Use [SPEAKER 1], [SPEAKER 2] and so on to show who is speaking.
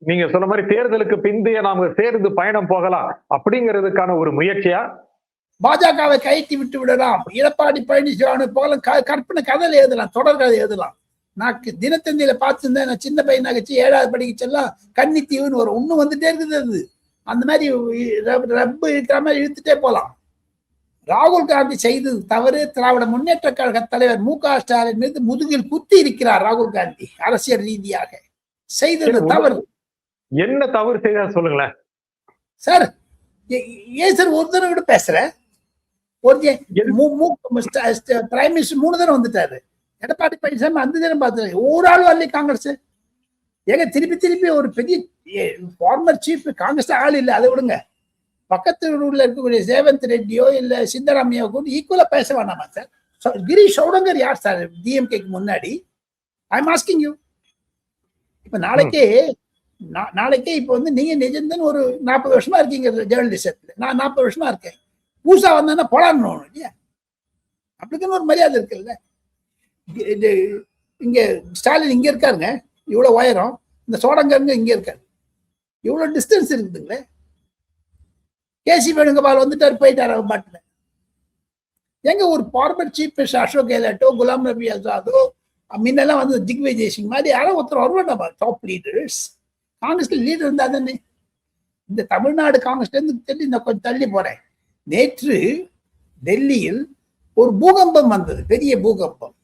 [SPEAKER 1] நீங்க சொன்ன மாதிரி தேர்தலுக்கு பிந்தைய நாம சேர்ந்து பயணம் போகலாம் அப்படிங்கிறதுக்கான ஒரு முயற்சியா?
[SPEAKER 2] பாஜகவை கைட்டி விட்டு விடலாம், எடப்பாடி பழனிசாமி போகலாம், கற்பனை கதை எழுதலாம், தொடர் கதை எழுதலாம். நான் தினத்தந்தியில பார்த்துருந்தேன், நான் சின்ன பையனாகச்சு 7வது படிக்கச்செல்லாம் கன்னித்தீவுன்னு வரும், இன்னும் வந்துட்டே இருக்குது. அது அந்த மாதிரி ரப்பு இருக்கிற மாதிரி இழுத்துட்டே போலாம். ராகுல் காந்தி செய்தது தவறு. திராவிட முன்னேற்ற கழக தலைவர் மு.க. ஸ்டாலின் மீது முதுகில் குத்தி இருக்கிறார் ராகுல் காந்தி. அரசியல் ரீதியாக செய்தது தவறு.
[SPEAKER 1] என்ன தவறு செய்தார் சொல்லுங்களேன்
[SPEAKER 2] சார். ஏன் சார் ஒரு தடவை விட பேசுற? பிரைம் மினிஸ்டர் 3 தடவை வந்துட்டாரு. எடப்பாடி பழனிசாமி அந்த தினம் பார்த்தாரு, ஒரு ஆள் வரல காங்கிரஸ். ஏங்க திருப்பி ஒரு பெரிய ஃபார்மர் சீஃப் காங்கிரஸ் ஆள் இல்லை, அதை விடுங்க. பக்கத்து ஊர்ல இருக்கக்கூடிய சேவந்த் ரெட்டியோ இல்ல சித்தராமையோ கூட ஈக்குவலா பேச வேணாமா சார்? கிரீஷ் சௌடங்கர் யார் சார் டிஎம்கேக்கு முன்னாடி? I am asking you. இப்ப நாளைக்கே இப்ப வந்து நீங்க நிஜந்தன் ஒரு 40 வருஷமா இருக்கீங்க ஜேர்னலிசத்துல, நான் 40 வருஷமா இருக்கேன். பூசா வந்தா போலான்னு இல்லையா? அப்படிக்குன்னு ஒரு மரியாதை இருக்குல்ல. இங்க ஸ்டாலின் இங்க இருக்காருங்க, இவ்வளவு உயரம். இந்த சோடங்கருங்க இங்க இருக்காரு, இவ்வளவு டிஸ்டன்ஸ் இருக்குதுங்களே. கேசி வேணுகோபால் வந்துட்டாரு, போயிட்டாரு அவர் பாட்டுல. எங்க ஒரு ஃபார்மர் சீஃப் மினிஸ்டர் அசோக் கெஹ்லோட்டோ, குலாம் நபி ஆசாதோ, முன்னெல்லாம் வந்து திக்விஜய் சிங் மாதிரி யாரோ ஒருத்தர் வருவாங்க டாப் லீடர்ஸ். காங்கிரஸ்ல லீடர் இருந்தா தானே. இந்த தமிழ்நாடு காங்கிரஸ்ல இருந்து நான் கொஞ்சம் தள்ளி போறேன். நேற்று டெல்லியில் ஒரு பூகம்பம் வந்தது, பெரிய பூகம்பம்.